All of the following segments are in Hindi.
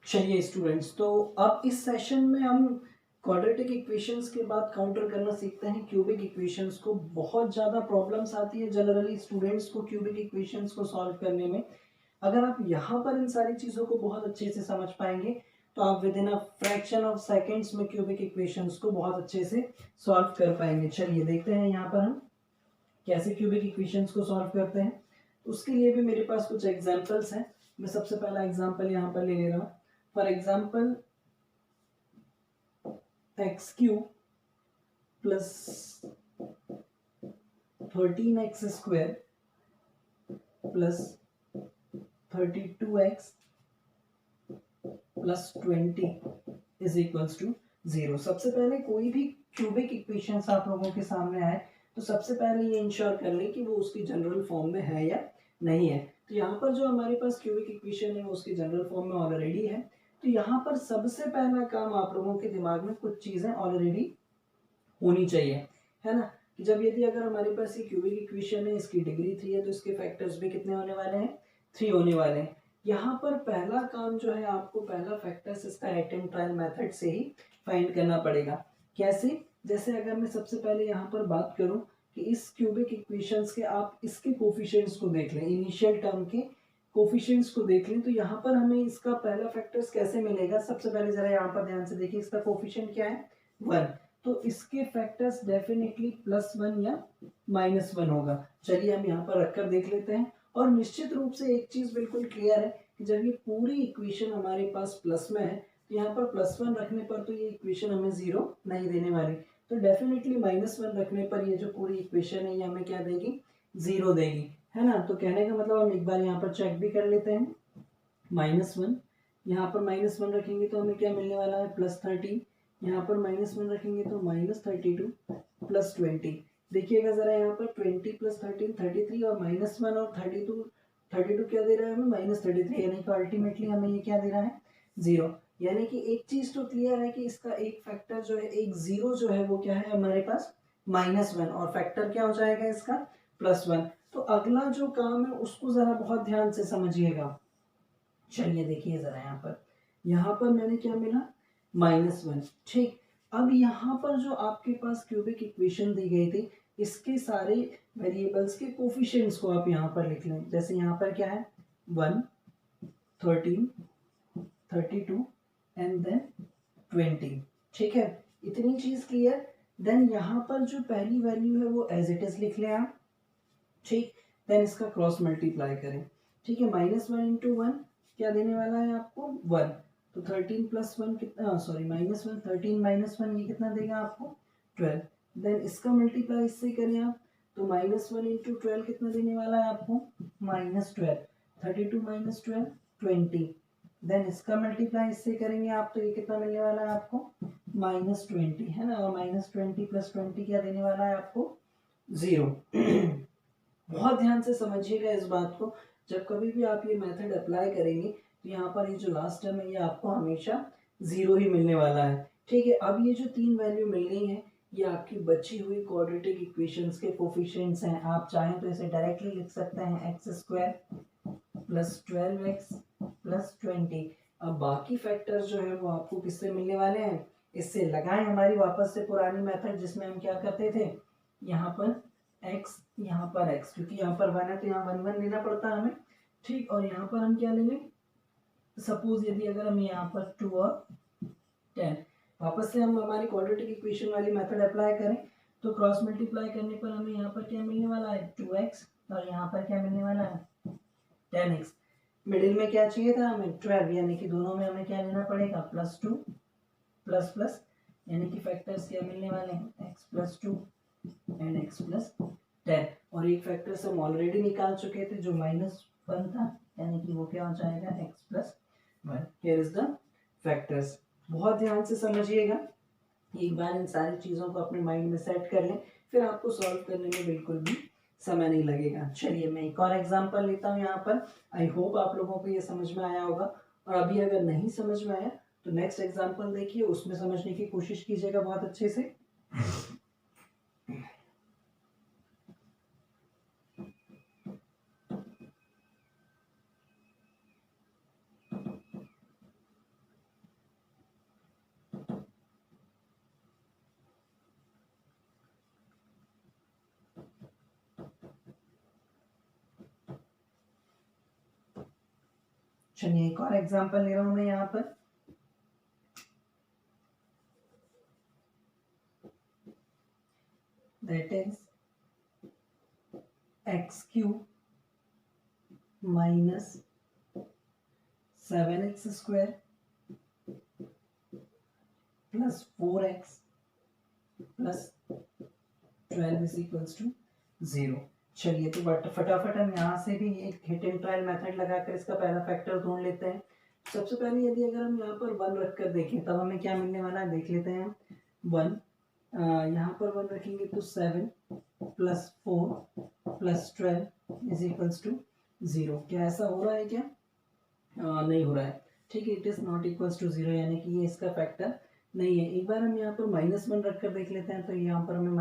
चलिए स्टूडेंट्स, तो अब इस सेशन में हम क्वाड्रेटिक इक्वेशंस के बाद काउंटर करना सीखते हैं क्यूबिक इक्वेशंस को। बहुत ज़्यादा प्रॉब्लम्स आती है जनरली स्टूडेंट्स को क्यूबिक इक्वेशंस को सॉल्व करने में। अगर आप यहाँ पर इन सारी चीज़ों को बहुत अच्छे से समझ पाएंगे तो आप with in a fraction of seconds में क्यूबिक इक्वेशंस को बहुत अच्छे से सॉल्व कर पाएंगे। चलिए देखते हैं यहाँ पर हम कैसे क्यूबिक इक्वेशंस को सॉल्व करते हैं। उसके लिए भी मेरे पास कुछ एग्जाम्पल्स हैं। मैं सबसे पहला एग्जाम्पल यहाँ पर ले रहा हूँ। For example x cube plus 13x² plus 32x plus 20 is equals to 0। सबसे पहले कोई भी क्यूबिक इक्वेशंस आप लोगों के सामने आए तो सबसे पहले ये इंश्योर कर लें कि वो उसकी जनरल फॉर्म में है या नहीं है। तो यहाँ पर जो हमारे पास क्यूबिक इक्वेशन है वो उसकी जनरल फॉर्म में ऑलरेडी है। तो यहाँ पर सबसे पहला काम आप लोगों के दिमाग में कुछ चीज़ें ऑलरेडी होनी चाहिए, है ना। कि जब यदि अगर हमारे पास ये क्यूबिक इक्वेशन है, इसकी डिग्री 3 है, तो इसके फैक्टर्स भी कितने होने वाले हैं? 3 होने वाले हैं। यहाँ पर पहला काम जो है आपको पहला फैक्टर्स इसका अटेम्प्ट ट्रायल मेथड से ही फाइंड करना पड़ेगा। कैसे? जैसे अगर मैं सबसे पहले यहाँ पर बात करूँ कि इस क्यूबिक इक्वेशंस के आप इसके कोफिशिएंट्स को देख लें, इनिशियल टर्म के कोफिशिएंट्स को देख लें, तो यहाँ पर हमें इसका पहला फैक्टर्स कैसे मिलेगा। सबसे पहले जरा यहाँ पर ध्यान से देखिए, इसका कोफिशिएंट क्या है? 1। तो इसके फैक्टर्स डेफिनेटली +1 या -1 होगा। चलिए हम यहाँ पर रखकर देख लेते हैं। और निश्चित रूप से एक चीज बिल्कुल क्लियर है कि जब ये पूरी इक्वेशन हमारे पास प्लस में है तो यहाँ पर +1 रखने पर तो ये इक्वेशन हमें 0 नहीं देने वाली। तो डेफिनेटली -1 रखने पर ये जो पूरी इक्वेशन है ये हमें क्या देगी? 0 देगी, है ना। तो कहने का मतलब हम एक बार यहाँ पर चेक भी कर लेते हैं। -1, यहाँ पर -1 रखेंगे तो हमें क्या मिलने वाला है? +13। यहाँ पर -1 रखेंगे तो -32 प्लस 20। देखिएगा जरा यहाँ पर 20 + 13 33 और -1 और 32 क्या दे रहा है हमें? -33, यानी कि अल्टीमेटली हमें ये क्या दे रहा है? 0। यानी कि एक चीज तो क्लियर है कि इसका एक फैक्टर जो है, एक 0 जो है वो क्या है हमारे पास? -1, और फैक्टर क्या हो जाएगा इसका? +1। तो अगला जो काम है उसको जरा बहुत ध्यान से समझिएगा। चलिए देखिए जरा यहाँ पर मैंने क्या मिला? -1। ठीक। अब यहाँ पर जो आपके पास क्यूबिक इक्वेशन दी गई थी, इसके सारे वेरिएबल्स के कोफिशिएंट्स को आप यहाँ पर लिख लें। जैसे यहाँ पर क्या है? 1, 13, 32 एंड देन 20। ठीक है, इतनी चीज क्लियर। देन यहाँ पर जो पहली वैल्यू है वो एज इट इज लिख लें आप। ठीक। देन इसका क्रॉस मल्टीप्लाई करें। ठीक है, -1 × 1 क्या देने वाला है आपको? 1। तो 13 + 1 कितना? सॉरी, -1, 13 - 1 ये कितना देगा आपको? 12। देन इसका मल्टीप्लाई इससे करें आप तो -1 × 12 कितना देने वाला है आपको? -12। 32 - 12 20। देन इसका मल्टीप्लाई इससे करेंगे आप तो ये कितना मिलने वाला है आपको? -20, है ना। और -20 + 20 क्या देने वाला है आपको? 0। बहुत ध्यान से समझिएगा इस बात को। जब कभी भी आप ये मेथड अप्लाई करेंगे तो यहाँ पर ये जो लास्ट टर्म है ये आपको हमेशा 0 ही मिलने वाला है। ठीक है, अब ये जो 3 वैल्यू मिल रही है ये आपकी बची हुई क्वाड्रेटिक इक्वेशंस के कोफिशिएंट्स हैं। आप चाहें तो इसे डायरेक्टली लिख सकते हैं x² + 12x + 20। अब बाकी फैक्टर्स जो है वो आपको किससे मिलने वाले हैं? इससे लगाएं हमारी वापस से पुरानी मेथड जिसमें हम क्या करते थे, यहाँ पर x, यहाँ पर x, क्योंकि यहाँ पर 1 है तो यहाँ 1 1 लेना पड़ता है हमें। ठीक, और यहाँ पर हम क्या लेंगे? सपोज यदि अगर हम यहाँ पर 2 और 10 वापस से हम हमारी क्वाड्रेटिक इक्वेशन वाली मेथड अप्लाई करें तो क्रॉस मल्टीप्लाई करने पर हमें यहाँ पर क्या मिलने वाला है? 2x, और यहाँ पर क्या मिलने वाला है? 10x। मिडिल में क्या चाहिए था हमें? 12, यानी कि दोनों में हमें क्या लेना पड़ेगा? +2 प्लस प्लस, यानी कि फैक्टर्स क्या मिलने वाले हैं? x + 2 and x + 10। और एक फैक्टर्स हम ऑलरेडी निकाल चुके थे जो -1 था, यानी कि वो क्या हो जाएगा? x + 1। Here is the factors. बहुत ध्यान से समझिएगा। एक बार इन सारी चीज़ों को अपने माइंड में सेट कर लें, फिर आपको सॉल्व करने में बिल्कुल भी समय नहीं लगेगा। चलिए मैं एक और एग्जांपल लेता हूँ यहाँ पर। आई होप आप लोगों को ये समझ में आया होगा। और अभी अगर नहीं समझ में आया तो नेक्स्ट एग्जांपल देखिए, उसमें समझने की कोशिश कीजिएगा बहुत अच्छे से। चलिए एक और एग्जांपल ले रहा हूं मैं यहाँ पर। That is x cube minus 7x square plus 4x plus 12 is equals to 0। चलिए तो फटाफट हम यहाँ से भी एक हिट एंड ट्रायल मेथड लगाकर इसका पहला फैक्टर ढूंढ लेते हैं। सबसे पहले यदि अगर हम यहाँ पर 1 रख कर देखें तब हमें क्या मिलने वाला है, देख लेते हैं। 1 यहाँ पर 1 रखेंगे तो 7 plus 4 plus 12 is equals to 0। क्या ऐसा हो रहा है क्या? नहीं हो रहा है। ठीक है, it is not equals to 0, यानी कि ये इसका फैक्टर नहीं है। एक बार हम यहाँ पर -1 रख कर देख लेते हैं। तो यहाँ पर हमें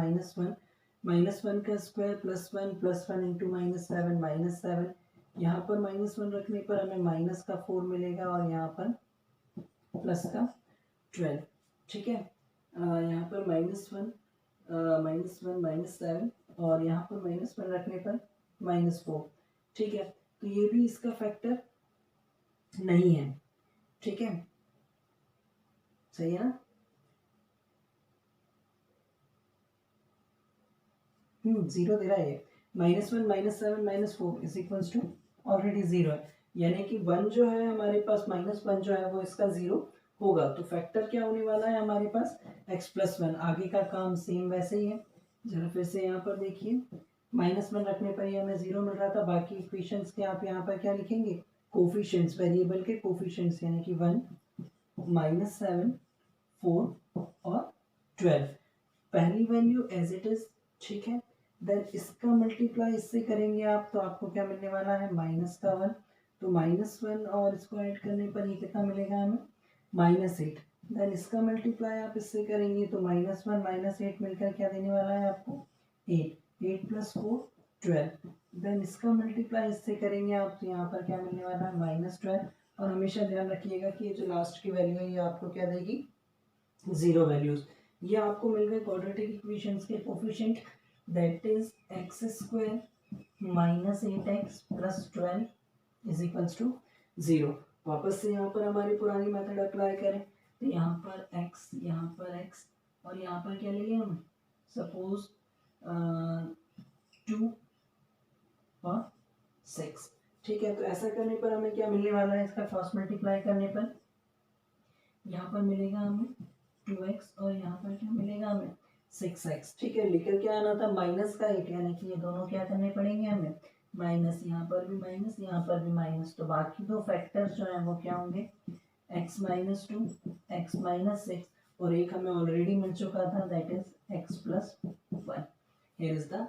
-1 का स्क्वायर प्लस 1 इंटू -7 यहाँ पर -1 रखने पर हमें माइनस का 4 मिलेगा और यहाँ पर प्लस का 12। ठीक है, यहाँ पर -1 -7 और यहाँ पर -1 रखने पर -4। ठीक है, तो ये भी इसका फैक्टर नहीं है। ठीक है, सही है ना? 0 दे रहा है। -1 -7 -4 इज इक्वल्स टू ऑलरेडी 0 है, यानी कि 1 जो है हमारे पास -1 जो है वो इसका 0 होगा। तो फैक्टर क्या होने वाला है हमारे पास? x + 1। आगे का काम सेम वैसे ही है। जरा फिर से यहाँ पर देखिए, -1 रखने पर ही हमें 0 मिल रहा था। बाकी इक्वेशंस के आप यहाँ पर क्या लिखेंगे? कोफिशिएंट्स, वेरिएबल के कोफिशिएंट्स, यानी कि 1 -7 4 और 12। पहली वैल्यू एज इट इज। ठीक है, देन इसका मल्टीप्लाई इससे करेंगे आप, तो आपको क्या मिलने वाला है? -1। तो -1 और इसको ऐड करने पर ये कितना मिलेगा हमें? -8। देन इसका मल्टीप्लाई आप इससे करेंगे तो -1 -8 मिलकर क्या देने वाला है आपको? 8। 8 + 4 12। देन इसका मल्टीप्लाई इससे करेंगे आप, तो यहाँ पर क्या मिलने वाला है? -12। और हमेशा ध्यान रखिएगा कि ये जो लास्ट की वैल्यू है ये आपको क्या देगी? 0 वैल्यूज। ये आपको मिल गए क्वाड्रेटिक इक्वेशंस के coefficient. That is x square -8x plus 12 is equals to 0। वापस से यहाँ पर हमारी पुरानी मेथड अप्लाई करें तो यहाँ पर x और यहाँ पर क्या ले लें हम? सपोज 2 और 6। ठीक है, तो ऐसा करने पर हमें क्या मिलने वाला है? इसका क्रॉस मल्टीप्लाई करने पर यहाँ पर मिलेगा हमें 2x और यहाँ पर क्या मिलेगा हमें? 6x। ठीक है, लेकर क्या आना था? -8, यानी कि ये दोनों क्या करने पड़ेंगे हमें? माइनस, यहाँ पर भी माइनस, यहाँ पर भी माइनस। तो बाकी दो फैक्टर्स जो हैं वो क्या होंगे? x - 2 x - 6 और एक हमें ऑलरेडी मिल चुका था, that is x + 1। Here is the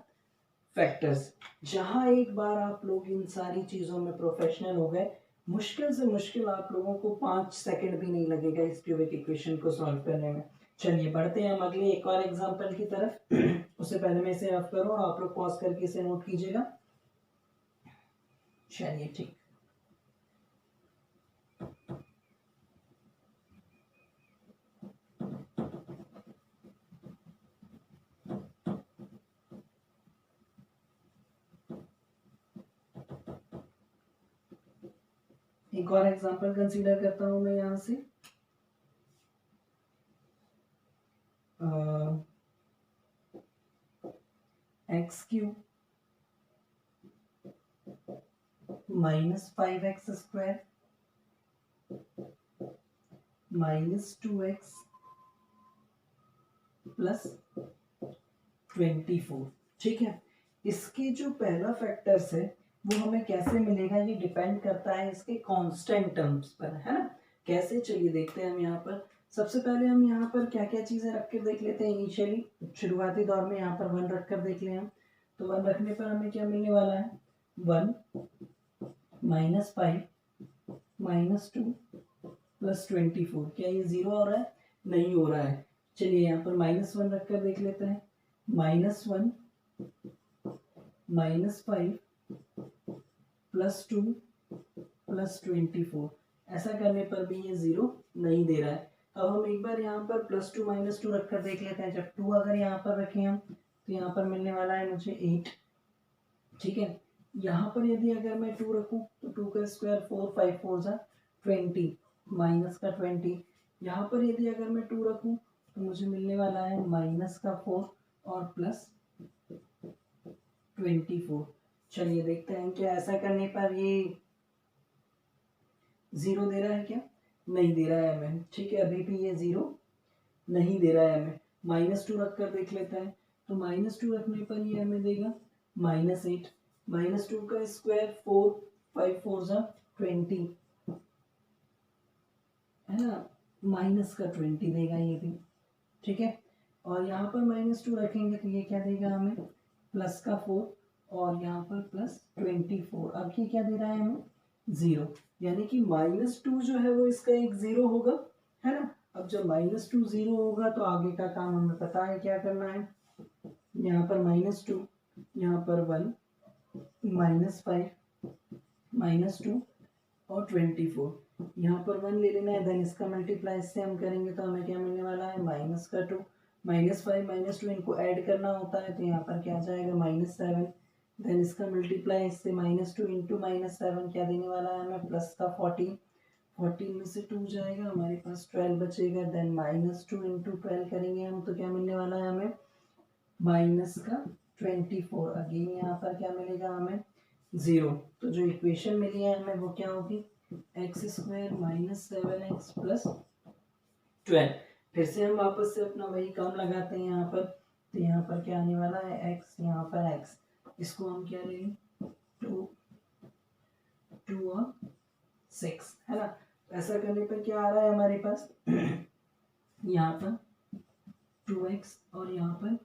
factors. जहाँ एक बार आप लोग इन सारी चीज़ों में प्रोफेशनल हो गए, मुश्किल से मुश्किल आप लोगों को 5 सेकंड भी नहीं लगेगा इस क्यूबिक इक्वेशन को सॉल्व करने में। चलिए बढ़ते हैं हम अगले एक और एग्जांपल की तरफ। उससे पहले मैं इसे ऑफ करूँ और आप लोग पॉज करके इसे नोट कीजिएगा। चलिए ठीक, एक और एग्जांपल कंसीडर करता हूं मैं यहां से। x³ -5x² -2x + 24। ठीक है, इसके जो पहला फैक्टर्स है वो हमें कैसे मिलेगा? ये डिपेंड करता है इसके कांस्टेंट टर्म्स पर, है ना? कैसे? चलिए देखते हैं हम यहाँ पर। सबसे पहले हम यहाँ पर क्या क्या चीज़ें रख कर देख लेते हैं। इनिशियली शुरुआती दौर में यहाँ पर 1 रख कर देख लें हम। तो 1 रखने पर हमें क्या मिलने वाला है? 1 -5 -2 + 24। क्या ये 0 हो रहा है? नहीं हो रहा है। चलिए यहाँ पर -1 रख कर देख लेते हैं। -1 -5 +2 + 24। ऐसा करने पर भी ये 0 नहीं दे रहा है। अब हम एक बार यहाँ पर +2 -2 रख कर देख लेते हैं। जब 2 अगर यहाँ पर रखें हम तो यहाँ पर मिलने वाला है मुझे 8। ठीक है, यहाँ पर यदि अगर मैं 2 रखूँ तो 2 का स्क्वायर 4, 5 4 जा 20, माइनस का 20। यहाँ पर यदि अगर मैं 2 रखूँ तो मुझे मिलने वाला है माइनस का 4 और प्लस 24। चलिए देखते हैं क्या ऐसा करने पर ये 0 दे रहा है क्या? नहीं दे रहा है हमें। ठीक है, अभी भी ये 0 नहीं दे रहा है हमें। -2 रख कर देख लेते हैं। तो -2 रखने पर ये हमें देगा -8। -2 का स्क्वायर 4, 5 4 जा 20, है ना, माइनस का 20 देगा ये भी। ठीक है, और यहाँ पर -2 रखेंगे तो ये क्या देगा हमें, प्लस का 4 और यहाँ पर प्लस 24। अब ये क्या दे रहा है हमें, 0, यानी कि -2 जो है वो इसका एक 0 होगा, है ना। अब जब -2 0 होगा तो आगे का काम हमें पता है क्या करना है। यहाँ पर -2, यहाँ पर 1, -5, -2 और 24। यहाँ पर 1 ले लेना है, देन इसका मल्टीप्लाई इससे हम करेंगे तो हमें क्या मिलने वाला है, -2, -5 -2 इनको ऐड करना होता है तो यहाँ पर क्या जाएगा -7, देन इसका मल्टीप्लाई इससे -2 इंटू -7 क्या देने वाला है हमें, प्लस का 14। 14 में से 2 जाएगा, हमारे पास 12 बचेगा, देन -2 इंटू 12 करेंगे हम तो क्या मिलने वाला है हमें, माइनस का 24। अगेन यहाँ पर क्या मिलेगा हमें, 0। तो जो इक्वेशन मिली है हमें वो क्या होगी, x² -7x प्लस 12। फिर से हम वापस से अपना वही काम लगाते हैं यहाँ पर। तो यहाँ पर क्या आने वाला है, x, यहाँ पर x, इसको हम क्या लेंगे, 2 और 6, है ना। ऐसा करने पर क्या आ रहा है हमारे पास यहाँ पर 2x और यहाँ पर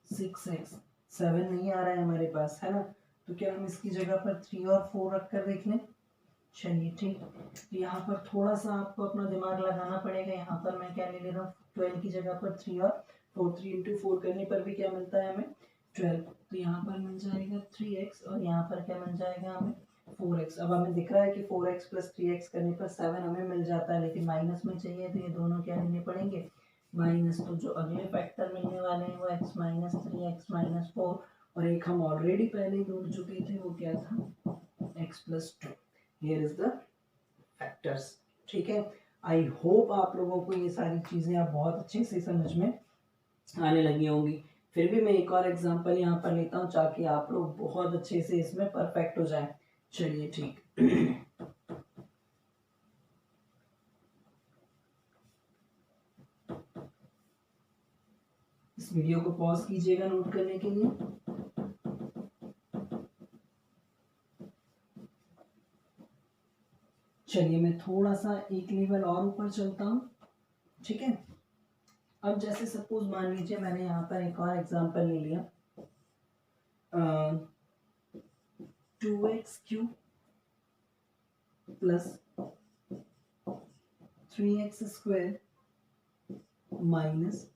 6x, 7 नहीं आ रहा है हमारे पास, है ना। तो क्या हम इसकी जगह पर 3 और 4 रख कर देख लें। चलिए ठीक, तो यहाँ पर थोड़ा सा आपको अपना दिमाग लगाना पड़ेगा। यहाँ पर मैं क्या ले ले रहा हूँ, 12 की जगह पर 3 और 4, 3 इंटू 4 करने पर भी क्या मिलता है हमें, 12। तो यहाँ पर मिल जाएगा 3x और यहाँ पर क्या मिल जाएगा हमें, 4x। अब हमें दिख रहा है कि 4x प्लस 3x करने पर 7 हमें मिल जाता है, लेकिन माइनस में चाहिए तो ये दोनों क्या लेने पड़ेंगे, माइनस। तो जो अगले फैक्टर मिलने वाले हैं वो x माइनस 3, x माइनस 4, और एक हम ऑलरेडी पहले ही ढूंढ चुके थे, वो क्या था, x plus 2। Here is the factors. ठीक है, आई होप आप लोगों को ये सारी चीज़ें आप बहुत अच्छे से समझ में आने लगी होंगी। फिर भी मैं एक और एग्जांपल यहाँ पर लेता हूँ ताकि आप लोग बहुत अच्छे से इसमें परफेक्ट हो जाएं। चलिए ठीक इस वीडियो को पॉज कीजिएगा नोट करने के लिए। चलिए मैं थोड़ा सा एक लेवल और ऊपर चलता हूँ। ठीक है, अब जैसे सपोज मान लीजिए मैंने यहाँ पर एक और एग्जांपल ले लिया, 2x³ plus 3x² minus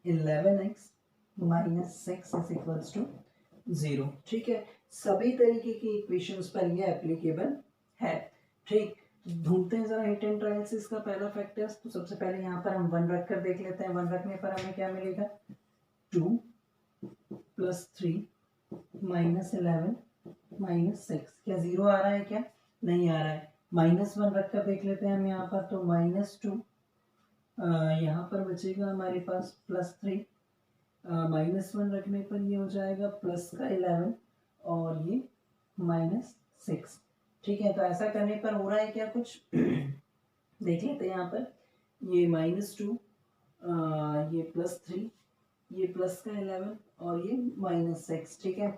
11x minus 6 is equals to 0। ठीक है, सभी तरीके की इक्वेशंस पर ये एप्लीकेबल है। ठीक, ढूंढते हैं जरा हिट एंड ट्रायल से इसका पहला फैक्टर। तो सबसे पहले यहाँ पर हम 1 रख कर देख लेते हैं। 1 रखने पर हमें क्या मिलेगा, 2 प्लस 3 माइनस 11 माइनस 6। क्या 0 आ रहा है क्या, नहीं आ रहा है। -1 रख कर देख लेते हैं हम यहाँ पर, तो -2, यहाँ पर बचेगा हमारे पास +3, -1 रखने पर ये हो जाएगा प्लस का 11 और ये -6। ठीक है, तो ऐसा करने पर हो रहा है क्या कुछ देख लेते हैं। यहाँ पर ये -2, ये +3, ये प्लस का 11 और ये -6। ठीक है,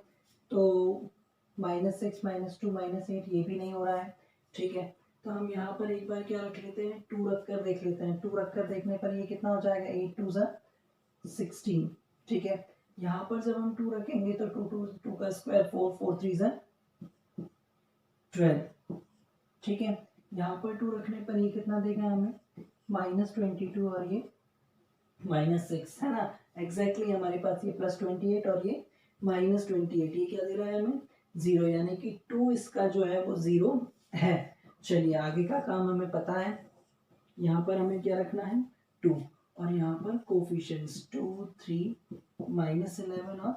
तो -6 -2 -8 ये भी नहीं हो रहा है। ठीक है, तो हम यहाँ पर एक बार क्या रख लेते हैं, 2 रख कर देख लेते हैं। 2 रख कर देखने पर ये कितना हो जाएगा, 8 2 16। ठीक है, यहाँ पर जब हम 2 रखेंगे तो 2 का स्क्वायर 4, 4 3 12। ठीक है, यहाँ पर 2 रखने पर ये कितना देगा हमें, -22 और ये -6, है ना। एग्जैक्टली हमारे पास ये +28 और ये -28, ये क्या दे रहा है हमें, 0, यानी कि 2 इसका जो है वो 0 है। चलिए आगे का काम हमें पता है। यहाँ पर हमें क्या रखना है, 2, और यहाँ पर कोफिशिएंट्स 2 3 -11 और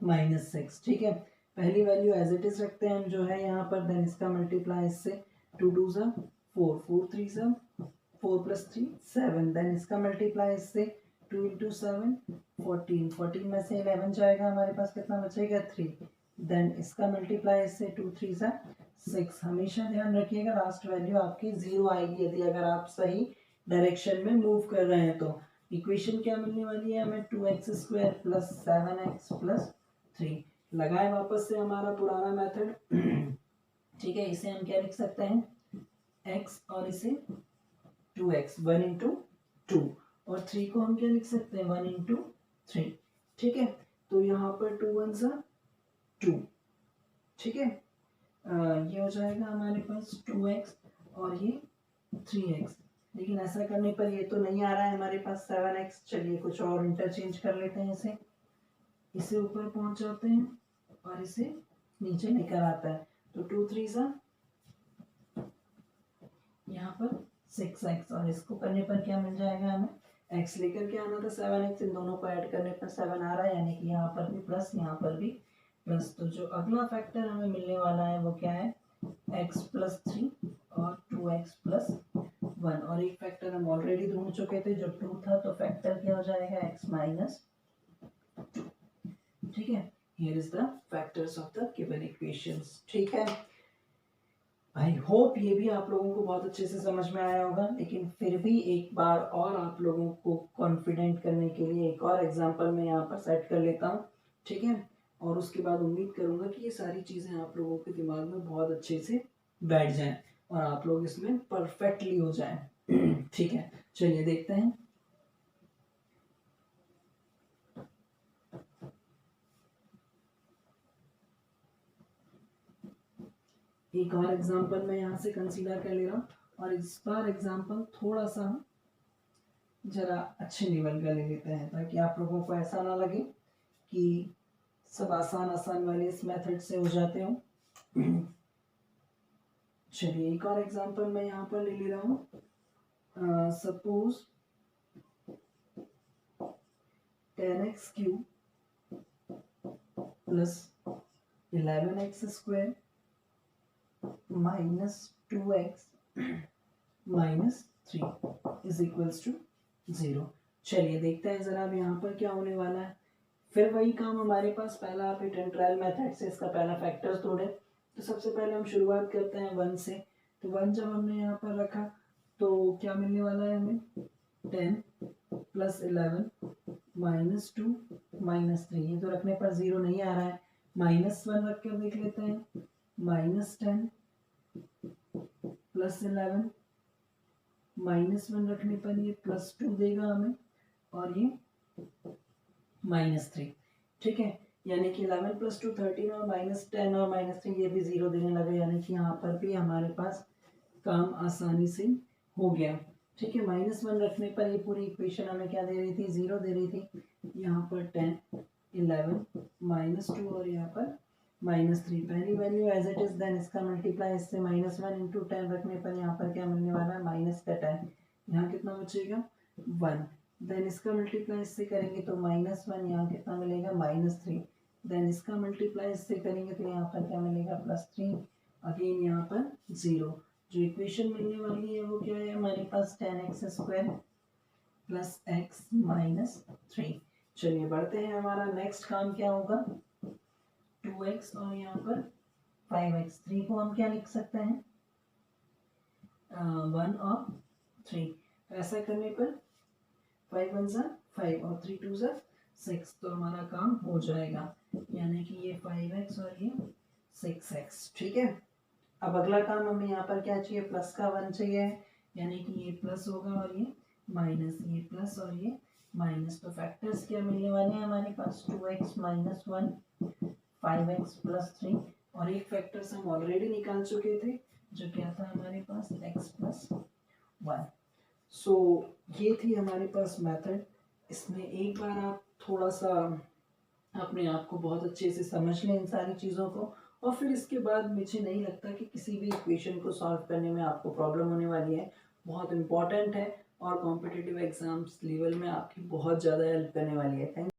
-6। ठीक है, पहली वैल्यू एज इट इज रखते हैं हम जो है यहाँ पर, देन इसका मल्टीप्लाई इससे 2 2 सा 4 4 3 सा 4 + 3 7, देन इसका मल्टीप्लाई इससे 2 × 7 14 14 में से 11 जाएगा, हमारे पास कितना बचेगा 3, देन इसका मल्टीप्लाई इससे 2 3 सा 6। हमेशा ध्यान रखिएगा लास्ट वैल्यू आपकी 0 आएगी यदि अगर आप सही डायरेक्शन में मूव कर रहे हैं तो। इक्वेशन क्या मिलने वाली है हमें, 2x² + 7x + 3। लगाए वापस से हमारा पुराना मेथड ठीक है, इसे हम क्या लिख सकते हैं x और इसे 2x 1 × 2 और 3 को हम क्या लिख सकते हैं 1 × 3। ठीक है, तो यहाँ पर 2 1 सा 2। ठीक है, ये हो जाएगा हमारे पास 2x और ये 3x, लेकिन ऐसा करने पर ये तो नहीं आ रहा है हमारे पास 7x। चलिए कुछ और इंटरचेंज कर लेते हैं, इसे ऊपर पहुंच जाते हैं और इसे नीचे लेकर आता है, तो 2 3 सा यहाँ पर 6x और इसको करने पर क्या मिल जाएगा हमें, x लेकर के आना था 7x, इन दोनों को ऐड करने पर 7 आ रहा है, यानी कि यहाँ पर भी प्लस यहाँ पर भी प्लस। तो जो अगला फैक्टर हमें मिलने वाला है वो क्या है, x + 3 और 2x + 1, और एक फैक्टर हम ऑलरेडी ढूंढ चुके थे जो 2 था, तो फैक्टर क्या हो जाएगा x - 2। ठीक है, here is the factors of the given equations। ठीक है, आई होप ये भी आप लोगों को बहुत अच्छे से समझ में आया होगा, लेकिन फिर भी एक बार और आप लोगों को कॉन्फिडेंट करने के लिए एक और एग्जांपल मैं यहाँ पर सेट कर लेता हूँ। ठीक है, और उसके बाद उम्मीद करूँगा कि ये सारी चीज़ें आप लोगों के दिमाग में बहुत अच्छे से बैठ जाएं और आप लोग इसमें परफेक्टली हो जाएं। ठीक है, चलिए देखते हैं। एक और एग्जांपल मैं यहाँ से कंसीडर कर ले रहा हूँ, और इस बार एग्जांपल थोड़ा सा जरा अच्छे लेवल का ले लेते हैं, ताकि आप लोगों को ऐसा ना लगे कि सब आसान आसान वाले इस मेथड से हो जाते हो। चलिए एक और एग्जांपल मैं यहाँ पर ले रहा हूँ। Suppose 10x³ + 11x² - 2x - 3 = 0। चलिए देखते हैं जरा अब यहाँ पर क्या होने वाला है। फिर वही काम हमारे पास, पहला आप हिट ट्रायल मेथड से इसका पहला फैक्टर तोड़े। तो सबसे पहले हम शुरुआत करते हैं 1 से। तो 1 जब हमने यहाँ पर रखा तो क्या मिलने वाला है हमें, 10 + 11 - 2 - 3। ये तो रखने पर 0 नहीं आ रहा है, -1 रख कर देख लेते हैं, -10 + 11 -1 रखने पर ये +2 देगा हमें, और ये -3। ठीक है, यानी कि 11 + 2 13 और -10 और -3 ये भी 0 देने लगे, यानी कि यहाँ पर भी हमारे पास काम आसानी से हो गया। ठीक है, -1 रखने पर ये पूरी इक्वेशन हमें क्या दे रही थी, 0 दे रही थी। यहाँ पर 10 11 -2 और यहाँ पर -3, पहली value as it is, then इसका मल्टीप्लाई इससे -1 × 10 रखने पर यहाँ पर क्या मिलने वाला है, -10। यहाँ कितना बचेगा 1, देन इसका मल्टीप्लाई इससे करेंगे तो -1, यहाँ कितना मिलेगा -3, देन इसका मल्टीप्लाई इससे करेंगे तो यहाँ पर क्या मिलेगा +3, अगेन यहाँ पर 0। जो इक्वेशन मिलने वाली है वो क्या है हमारे पास, 10x² + x - 3। चलिए बढ़ते हैं, हमारा नेक्स्ट काम क्या होगा, 2x और यहाँ पर 5x। 3 को हम क्या लिख सकते हैं, 1 और 3। तो ऐसा करने पर 5 1 सा 5 और 3 2 सा 6, तो हमारा काम हो जाएगा, यानी कि ये 5x और ये 6x। ठीक है, अब अगला काम हमें यहाँ पर क्या चाहिए, प्लस का 1 चाहिए, यानी कि ये प्लस होगा और ये माइनस, ये प्लस और ये माइनस। तो फैक्टर्स क्या मिलने वाले हैं हमारे पास, 2x - 1 5x + 3, और एक फैक्टर्स हम ऑलरेडी निकाल चुके थे जो क्या था हमारे पास, x + 1। सो ये थी हमारे पास मेथड। इसमें एक बार आप थोड़ा सा अपने आप को बहुत अच्छे से समझ लें इन सारी चीज़ों को, और फिर इसके बाद मुझे नहीं लगता कि किसी भी इक्वेशन को सॉल्व करने में आपको प्रॉब्लम होने वाली है। बहुत इंपॉर्टेंट है और कॉम्पिटिटिव एग्जाम्स लेवल में आपकी बहुत ज़्यादा हेल्प करने वाली है। थैंक